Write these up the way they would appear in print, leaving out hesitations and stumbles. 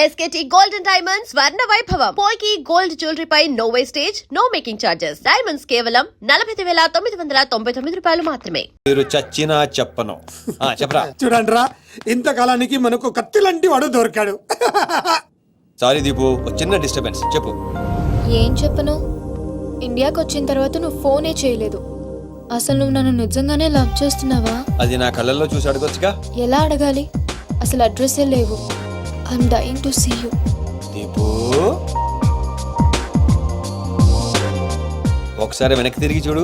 SKT Gold and Diamonds Swarna Vaibhavam. Polki gold jewellery పై no wastage, no making charges. Diamonds కేవలం 45,999 రూపాయలు మాత్రమే. మీరు చచ్చినా చెప్పను. చెప్పరా. చూడండిరా, ఇంతకాలానికి మనకు కత్తి లాంటి వాడు దొరికాడు. సారీ దీపు, ఒక చిన్న డిస్టర్బెన్స్. చెప్పు. ఏం చెప్పను? ఇండియాకి వచ్చిన తర్వాత నువ్వు ఫోనే చేయలేదు. అసలు నువ్వు నన్ను నిజంగానే లవ్ చేస్తున్నావా? అది నా కళ్ళల్లో చూసి అడగొచ్చుగా. ఎలా అడగాలి? అసలు అడ్రస్సే లేవు. I'm dying to see you. Deepu, ఒకసారి వెనక్కి తిరిగి చూడు.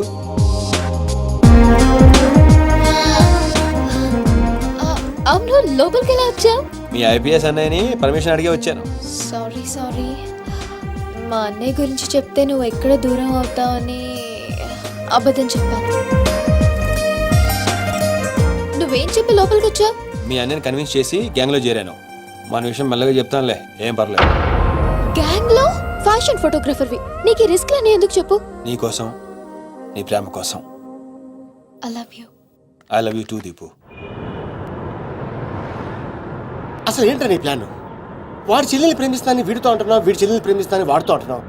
అవును, లోపలికి ఎలా వచ్చావు? మీ ఐపీఎస్ అన్నయ్యని పర్మిషన్ అడిగి వచ్చాను. సారీ. మా అన్నయ్య గురించి చెప్తే నువ్వు ఎక్కడ దూరం అవుతావని అబద్ధం చెప్పాను. నువ్వేం చెప్పి లోపలికి వచ్చావు? మీ అన్నయ్యని కన్విన్స్ చేసి గ్యాంగ్ లో చేరాను. మన విషయం మెల్లగా చెప్తానులే, ఏం పర్లేదు. గ్యాంగ్ లో ఫ్యాషన్ ఫోటోగ్రఫర్వి, నీకు ఈ రిస్క్ అని ఎందుకు చెప్పు? నీ కోసం, నీ ప్రేమ కోసం. I love you. I love you two Deepu. అసలు ఏంటో నీ ప్లాన్? వాడి చెల్లెల్ని ప్రేమిస్తానని వీడితో అంటున్నావు, వీడి చెల్లెల్ని ప్రేమిస్తానని వాడితో అంటున్నావు.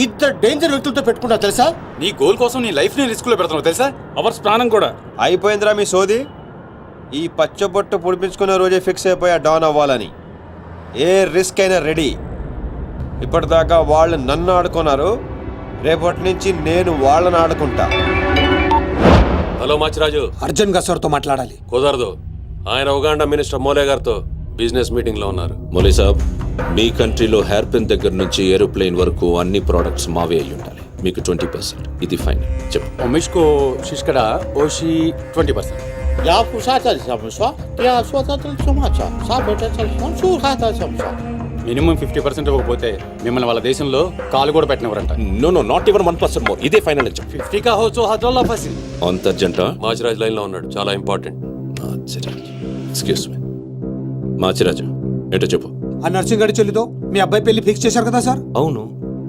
ఇద్దరు డేంజర్ వ్యక్తులతో పెట్టుకుంటా తెలుసా? నీ గోల్ కోసం నీ లైఫ్ ని రిస్క్ లో పెడుతున్నావు తెలుసా? అవర్స్ ప్రాణం కూడా. అయిపోయిందిరా మీ సోది. ఈ పచ్చబొట్టు పొడిపించుకునే రోజే ఫిక్స్ అయిపోయా డాన్ అవ్వాలని. ఏ రిస్క్ అయినా రెడీ. ఇప్పటిదాకా వాళ్ళు నన్ను ఆడుకున్నారు, రేపటి నుంచి నేను వాళ్ళని ఆడుకుంటా. హలో మాచిరాజు, అర్జున్ గసర్తో మాట్లాడాలి. కుదరదు. ఆయన ఉగాండా మినిస్టర్ మోలే గారితో బిజినెస్ మీటింగ్ లో ఉన్నారు. మోలీ సాబ్, మీ కంట్రీలో హెయిర్ పిన్ దగ్గర నుంచి ఏరోప్లేన్ వరకు అన్ని ప్రోడక్ట్స్ మావే అయి ఉండాలి. మీకు 20%. ఇది ఫైన్. చెప్పు. మిష్కో శిష్కడ ఓషి 20%.要不啥这怎么说？要说这什么叫啥不这这从出还这怎么说？మినిమం 50% ఇవ్వకపోతే మిమ్మల్ని వాళ్ళ దేశంలో కాలు కూడా పెట్టినవరంట. No, not even 1% more. ఇదే ఫైనల్ అని చెప్పు. 50 కా హోచో హజల్లా ఫసి. అంత అర్జెంటా? మాచిరాజ్ లైన్ లో ఉన్నాడు, చాలా ఇంపార్టెంట్. Excuse me. మాచిరాజు, ఏంటో చెప్పు. ఆ నర్సింగ్ గడి చెల్లితో మీ అబ్బాయి పెళ్లి ఫిక్స్ చేశారు కదా సార్? అవును,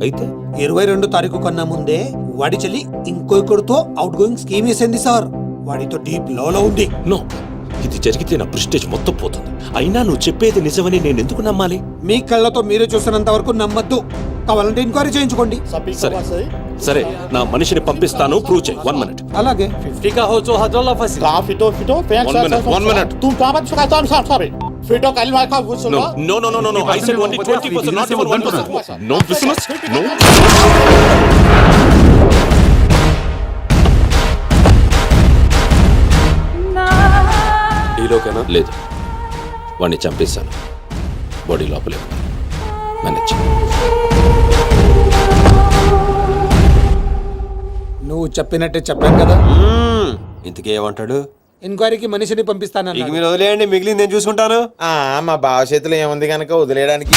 అయితే 22 తారీఖు కన్నా ముందే వాడి చెల్లి ఇంకొకరితో అవుట్ గోయింగ్ స్కీమ్ వేసింది సార్. వాడితో డీప్ లో ఉంది. నో, ఇది జరిగితే నా ప్రెస్టేజ్ మొత్తం పోతుంది. అయినా నువ్వు చెప్పేది నిజమని నేను ఎందుకు నమ్మాలి? మీ కళ్ళతో మీరే చూసినంత వరకు నమ్మద్దు. కావాలంటే ఎంక్వైరీ చేయించుకోండి. సరే, నా మనిషిని పంపిస్తాను, ప్రూవ్ చేయి. 1 minute. అలాగే. 50 కా హోచో హజల్లా ఫసి. Tá, fito, One minute. Tu tava de ficar tão sabe. Fito que ele vai com você. No. I said only 20%, not even 1%. No business. No. ఈలోకేనా? లేదు, వాడిని చంపేశాను. బాడీ లోపలే మేనేజ్. నువ్వు చెప్పినట్టే చెప్పాను కదా. ఇంతకీ ఏమంటాడు? ఎంక్వైరీకి మనిషిని పంపిస్తానన్నా. ఇక మీరు వదిలేయండి, మిగిలింది నేను చూసుకుంటాను. మా బావ చేతిలో ఏముంది కనుక వదిలేయడానికి.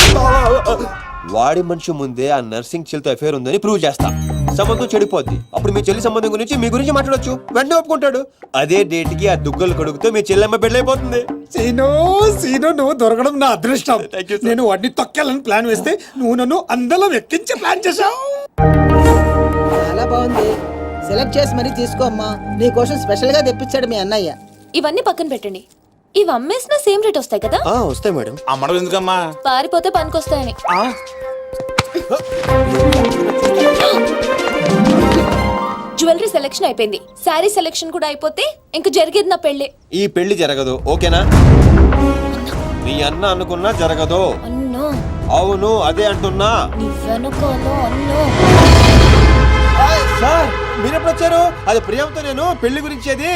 వాడి మనిషి ముందే ఆ నర్సింగ్ చెల్లితో అఫేర్ ఉందని ప్రూవ్ చేస్తా. సంబంధం చెడిపోద్ది. అప్పుడు మీ చెల్లి సంబంధం గురించి మీ గురించి మాట్లాడొచ్చు. వెంటనే ఒప్పుకుంటాడు. అదే డేట్ కి ఆ దుగ్గలు కొడుకుతో మీ చెల్లెమ్మ పెళ్ళైపోతుంది. సీను నువ్వు దొరకడం నా అదృష్టం. నేను వాడిని తొక్కాలని ప్లాన్ వేస్తే నువ్వు నన్ను అందరం ఎక్కించి ప్లాన్ చేశావు. చాలా బాగుంది. సెలెక్ట్ చేసి మరీ తీసుకో అమ్మా. నీ కోసం స్పెషల్ గా తెప్పించాడు మీ అన్నయ్య. ఇవన్నీ పక్కన పెట్టండి. ఇవి అమ్మేసిన సేమ్ రేట్ వస్తాయి కదా? వస్తాయి మేడం. అమ్మడం ఎందుకమ్మా? పారిపోతే పనికొస్తాయని. జ్యువెలరీ సెలెక్షన్ అయిపోయింది, శారీ సెలెక్షన్ కూడా అయిపోతే ఇంక జరిగేది నా పెళ్లి. ఈ పెళ్లి జరగదు, ఓకేనా? మీ అన్న అనుకున్నా జరగదు. అన్నో. అవును, అదే అంటున్నా. నువ్వెనుకోలో అన్నో. సార్, మీరెప్పుడు వచ్చారు? అది ప్రియంతో నేను పెళ్లి గురించి. అది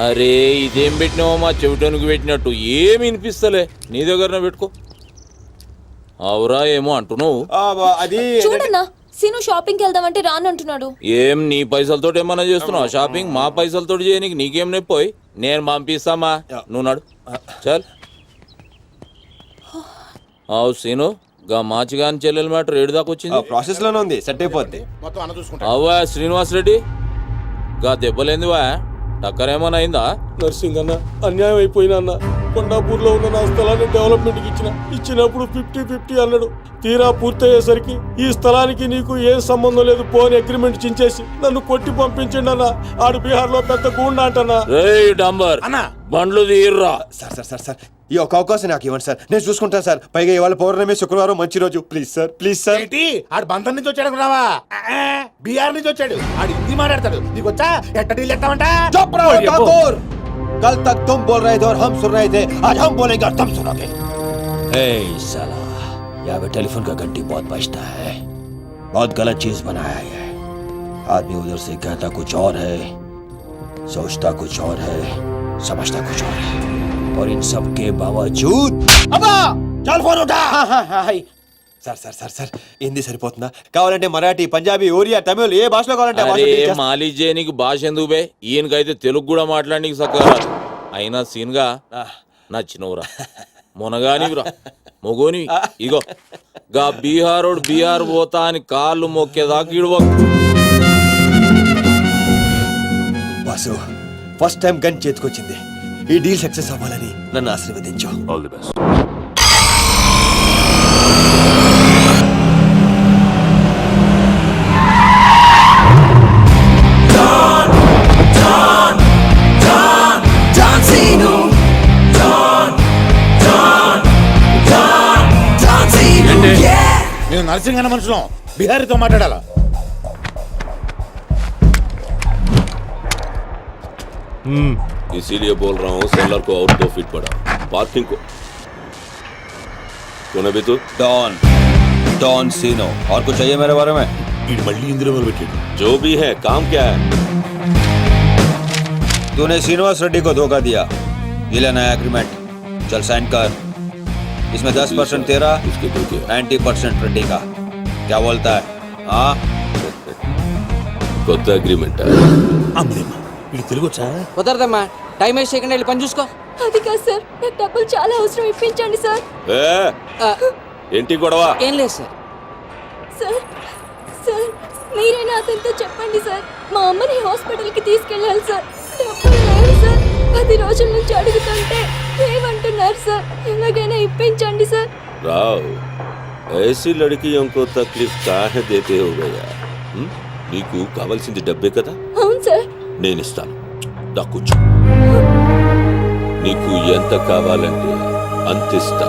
అరే, ఇదేం పెట్టినావో మా చెవిటానికి పెట్టినట్టు ఏమి వినిపిస్తలే. నీ దగ్గర పెట్టుకో. అవురా ఏమో అంటున్నావు. అది చూడన్నా, సీను షాపింగ్కి వెళ్దామంటే రానంటున్నాడు. ఏం నీ పైసలతో ఏమన్నా చేస్తున్నావు షాపింగ్? మా పైసలతో చేయనీకి నీకేం నొప్పోయి? నేను పంపిస్తామా, నువ్వు నాడు. చల్. అవు సీను, గా మాచిగాని చెల్లెల మ్యాటర్ ఏడు దాకా వచ్చింది. ప్రాసెస్ లోనే ఉంది, సెట్ అయిపోద్ది. అవ్వా శ్రీనివాస్ రెడ్డి, గా దెబ్బలేందివా? టక్కరేమన్నా అయిందా? నర్సింగ్ అన్న, అన్యాయం అయిపోయినా అన్న. కొండాపూర్లో ఉన్న నా స్థలాన్ని డెవలప్మెంట్కి ఇచ్చినప్పుడు 50-50 అన్నాడు. తీరా పూర్తయ్యేసరికి ఈ స్థలానికి నీకు ఏం సంబంధం లేదు పోని అగ్రిమెంట్ చించేసి నన్ను కొట్టి పంపించండి అన్న. ఆడు బీహార్ లో పెద్ద గూండా అంటన్నా. రే డంబర్, బండ్లు తీర్రా. సార్ ఈ ఒక్క అవకాశం నాకు ఇవ్వండి సార్, నేను చూసుకుంటాను సార్. పైగా ఇవాళ పౌర్ణమి, శుక్రవారం మంచి రోజు. Please sir, please sir. ఏంటి ఆడు బంధం నుంచి వచ్చాడు అనుకున్నావా? బీహార్ నుంచి వచ్చాడు. ఆడు హిందీ మాట్లాడతాడు. నీకు వచ్చా ఎట్ట డీల్ ఎత్తామంట? चुप रहो ठाकुर, कल तक तुम बोल रहे थे और हम सुन रहे थे, आज हम बोलेंगे और तुम सुनोगे. ए साला, यहाँ पे टेलीफोन का घंटी बहुत बजता है. बहुत गलत चीज बनाया है. आदमी उधर से कहता कुछ और है, सोचता कुछ और है, समझता कुछ और है, और इन सब के बावजूद अब्बा चल फोन उठा. Sir sir sir sir Hindi సరిపోతుందా? కావాలంటే మరాఠీ, పంజాబీ, ఒరియా, తమిళ్ ఏ భాషలో కావాలంటే ఆ భాషలో అరే teach చేస్తా. మాలిజే నీకు భాష ఎందుకు బే? ఈయనకైతే తెలుగు కూడా మాట్లాడనీకి సక్కగా రాదు. అయినా సీన్గా నచ్చినవురా, మునగానివిరా, మొగోని. ఇగో గా బీహారోడు బీహార్ పోతా అని కాళ్ళు మొక్కేదాకా ఇడవ. వాసు, ఫస్ట్ టైం గన్ చేతికొచ్చింది. ఈ డీల్ సక్సెస్ అవ్వాలని నన్ను ఆశీర్వదించు. All the best. నేను నరసింహ అన్న మనుషులం, బిహారీతో మాట్లాడాలా? इसीलिए बोल रहा हूँ सेलर को और 2 फीट बढ़ा, पार्किंग को. कौन है बे तू? डॉन, डॉन सीनो. और कुछ चाहिए मेरे बारे में? మళ్ళీ ఇందులో మొదలు పెట్టాడు. जो भी है काम क्या है? तूने श्रीनिवास रेड्डी को धोखा दिया. ये लेना है एग्रीमेंट, चल साइन कर. इसमें 10% तेरा, उसके धोखे 90% रेड्डी का. क्या बोलता है? हाँ, కొత్త అగ్రిమెంట్. అమ్మదేమ్మా ఇది తెలుగు వచ్చా? కుదరదమ్మా, టైం వేస్ట్ చేయకుండా వెళ్ళి పని చూసుకో. అది కాదు సార్, నాకు డబ్బులు చాలా అవసరం, ఇప్పించండి సార్. ఏంటి గొడవ? ఏం లేదు సార్. సార్ సార్ మీరైనా అతనితో చెప్పండి సార్, మా అమ్మని హాస్పిటల్కి తీసుకెళ్ళాలి సార్. డబ్బులు లేవు సార్, 10 రోజుల నుంచి అడుగుతుంటే ఏమంటున్నారు సార్. ఎలాగైనా ఇప్పించండి సార్. राव, ऐसी लड़कियों को तकलीफ काहे देते हो भैया? నీకు కావాల్సింది డబ్బే కదా, అవును సార్. నేను ఇస్తాను. దా కూర్చో. నీకు ఎంత కావాలంటే అంత ఇస్తా.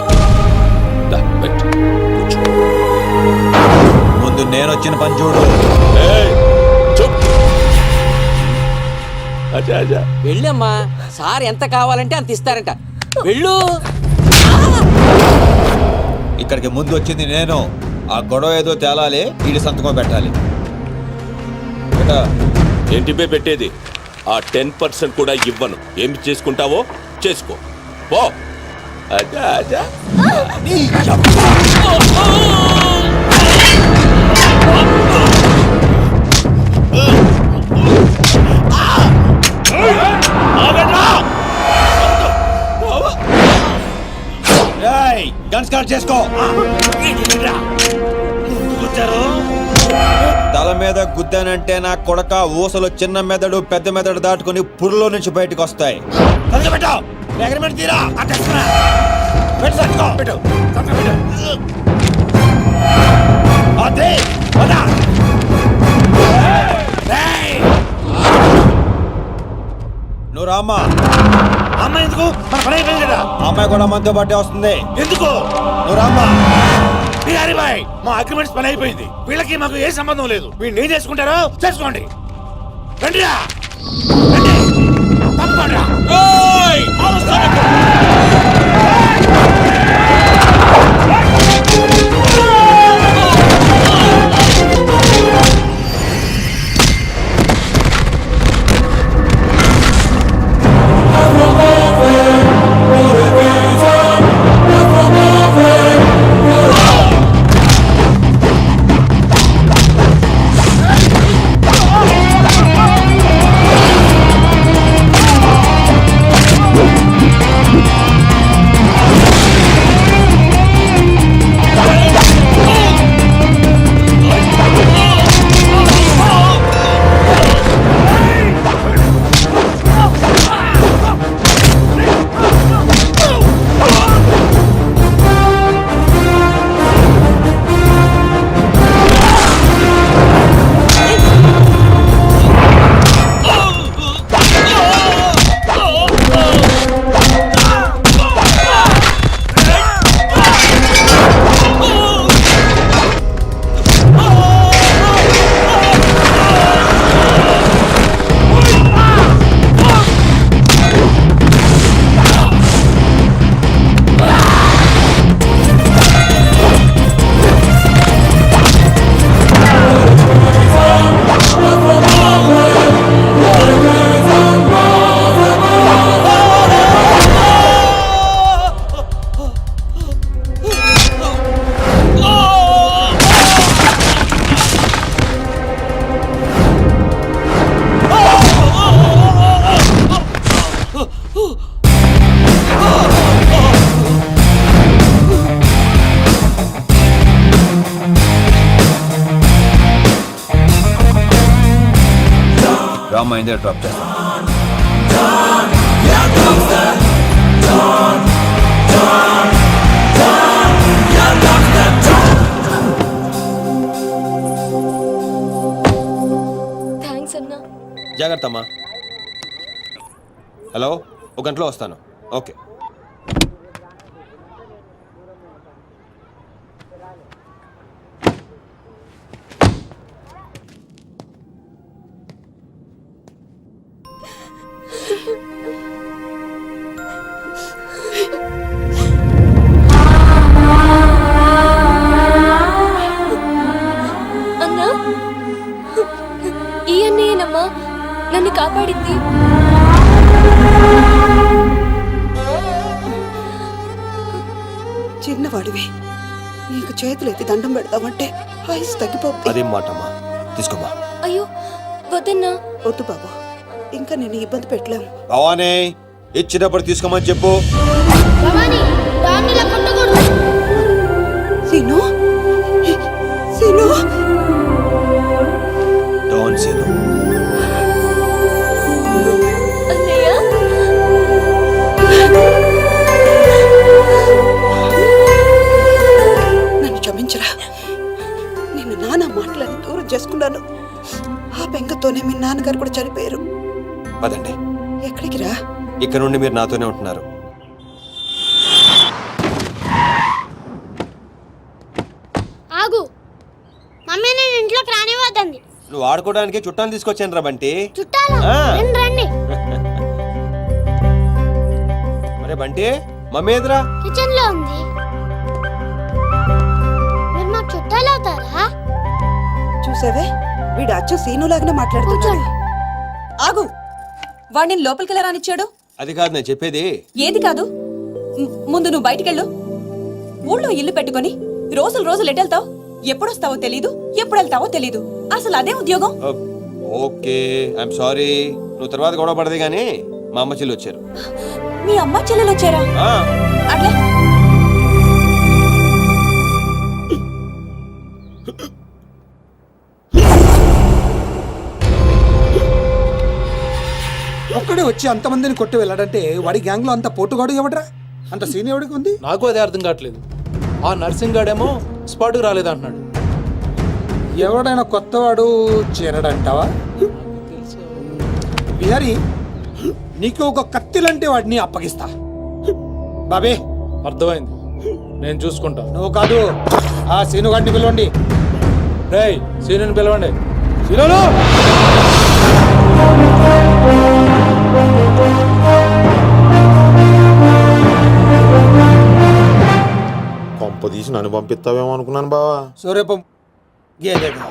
దా పెట్టు, కూర్చో. ముందు నేను వచ్చిన పని చూడు. ఏయ్, చూప్. అచ్చా అచ్చా. వెళ్ళమ్మా, సార్ ఎంత కావాలంటే అంత ఇస్తారంట. వెళ్ళు. ఇక్కడికి ముందు వచ్చింది నేను. ఆ గొడవ ఏదో తేలాలి, వీడి సంతకం పెట్టాలి. ఏంటి బే పెట్టేది? ఆ 10% కూడా ఇవ్వను. ఏమి చేసుకుంటావో చేసుకో, పో. అచ్చా అచ్చా. గన్ స్టార్ట్ చేసుకో. తల మీద గుద్దానంటే నా కొడక ఊసలు చిన్న మెదడు పెద్ద మెదడు దాటుకుని పుర్లో నుంచి బయటకు వస్తాయి. నువ్వు రామ్మా. అమ్మాయి ఎందుకు? మన పని అయిపోయింది కదా. అమ్మాయి కూడా మనతో పాటే వస్తుంది. ఎందుకు? నువ్వు రామ్మా. బిహారీ బాయ్, మా అగ్రిమెంట్స్ పని అయిపోయింది. వీళ్ళకి మాకు ఏ సంబంధం లేదు. వీళ్ళు ఏం చేసుకుంటారో చేసుకోండి. రండిరా, రండి, తప్పకుండా. అమ్మాయి దగ్గర డ్రాప్ చేస్తాను. థ్యాంక్స్ అన్నా. జాగ్రత్త అమ్మా. హలో, ఒక గంటలో వస్తాను. ఓకే. అన్నా, ఈ అన్నయ్యనమ్మా నన్ను కాపాడింది. చిన్నవాడివి, నీకు చేతులు ఎత్తి దండం పెడతామంటే ఆయుస్ తగ్గిపోతుంది. అదేం మాట అమ్మా, తీసుకోమ్మా. అయ్యో వద్దన్నా. వద్దు బాబు, ఇంకా నేను ఇబ్బంది పెట్టలేము. భవానీ, ఇచ్చినప్పుడు తీసుకోమని చెప్పు. సీను, సీను, డోంట్ సీను. అన్నయ్య, నన్ను క్షమించరా. నేను నాన్న మాటలని దూరం చేసుకున్నాను. ఆ బెంగతోనే మీ నాన్నగారు కూడా చనిపోయారు. పదండి. ఎక్కడికి రా? ఇక్కడ నుండి మీరు నాతోనే ఉంటున్నారు. ఆగు, మమ్మీ నేను ఇంట్లోకి రానివ్వద్దండి. నువ్వు ఆడుకోవడానికి చుట్టాలు తీసుకొచ్చాను రా బంటి. చుట్టాలు ఆ. రండి రండి. మరే బంటి, మమ్మీ ఎదురా. కిచెన్ లో ఉంది. మీరు మాకు చుట్టాలు అవుతారా? చూసావే, వీడు అచ్చు సీనులాగానే మాట్లాడుతున్నాడు. ఆగు, వాడిని లోపలికి రానిచ్చాడు. అది కాదు నేను చెప్పేది. ఏది కాదు, ముందు నువ్వు బయటికెళ్ళు. ఊళ్ళో ఇల్లు పెట్టుకొని రోజులు ఎటెళ్తావు? ఎప్పుడొస్తావో తెలీదు, ఎప్పుడు వెళ్తావో తెలీదు. అసలు అదే ఉద్యోగం. Okay, I'm sorry. నువ్వు తర్వాత గొడవ పడదే గానీ మా అమ్మ చెల్లి వచ్చారు. మీ అమ్మ చెల్లెలు వచ్చారా? ఆ. అట్లా ఒక్కడే వచ్చి అంతమందిని కొట్టి వెళ్ళాడంటే వాడి గ్యాంగ్ లో అంత పోటుగాడు ఎవడరా? అంత సీన్ ఎవడికి ఉంది? నాకు అదే అర్థం కావట్లేదు. ఆ నర్సింగ్ గాడేమో స్పాట్కి రాలేదంటున్నాడు. ఎవడైనా కొత్తవాడు చేరడంటావా? బిహారీ, నీకు ఒక కత్తిలంటే వాడిని అప్పగిస్తా. బాబే, అర్థమైంది, నేను చూసుకుంటా. నువ్వు కాదు, ఆ సీను గాడిని పిలవండి. రేయ్, సీనుని పిలవండి. సీనులు! కొంప తీసి నన్ను పంపిస్తావేమో అనుకున్నాను బావా. సూర్యపం గేదెగా.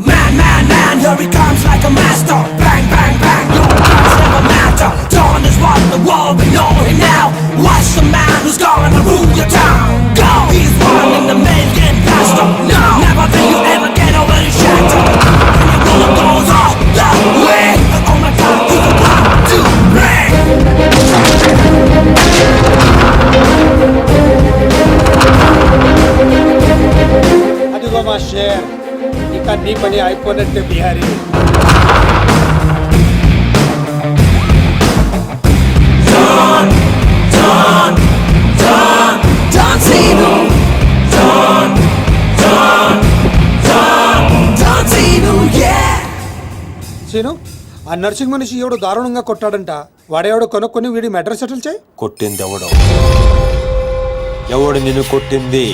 Man, man, man, here he comes like a master. Bang, bang, bang, your guns never matter. Dawn is what the world will know him now. Watch the man who's gonna rule your town. Go! He's one in the million pastor. No! Never think you ever get over his shadow. When your bullet goes off the way. Oh my God, he's about to break. అదిగో మా share, ఇక నీ పని అయిపోయినట్టే Bihari. Scene, ఆ nursing మనిషి ఎవడు దారుణంగా కొట్టాడంట. వాడేవాడు కొనుక్కొని వీడి మెడ్రస్ సెటిల్ చేయి. కొట్టింది ఎవడు? ఎవడు నిన్ను కొట్టింది?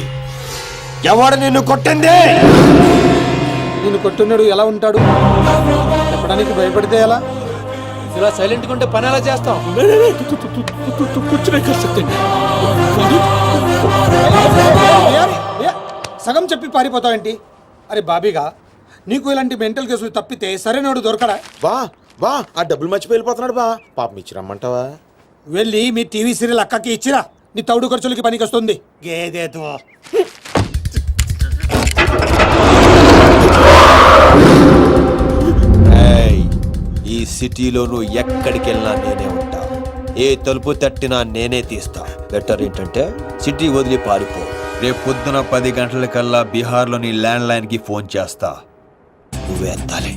ఎవడు నిన్ను కొట్టింది? నిన్ను కొట్టున్నాడు ఎలా ఉంటాడు? చెప్పడానికి భయపడితే ఎలా? ఇలా సైలెంట్గా ఉంటే పని ఎలా చేస్తాం? సగం చెప్పి పారిపోతావేంటి? అరే బాబీగా, నీకు ఇలాంటి మెంటల్ కేసులు తప్పితే సరైనోడు దొరకడా? బా ఆ డబ్బులు మర్చిపోయి వెళ్ళిపోతున్నాడు బా. పాపం ఇచ్చిరమ్మంటావా? వెళ్ళి మీ టీవీ సీరియల్ అక్కకి ఇచ్చిరా. నీ తౌడు ఖర్చులకి పనికి వస్తుంది. గేదేతో ఈ సిటీలో నువ్వు ఎక్కడికి వెళ్ళినా నేనే ఉంటా. ఏ తలుపు తట్టినా నేనే తీస్తా. బెటర్ ఏంటంటే సిటీ వదిలి పారిపో. రేపు పొద్దున 10 గంటలకల్లా బీహార్లోని ల్యాండ్ లైన్కి ఫోన్ చేస్తా. నువ్వే ఎత్తాలి.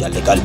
జల్ది కాలి.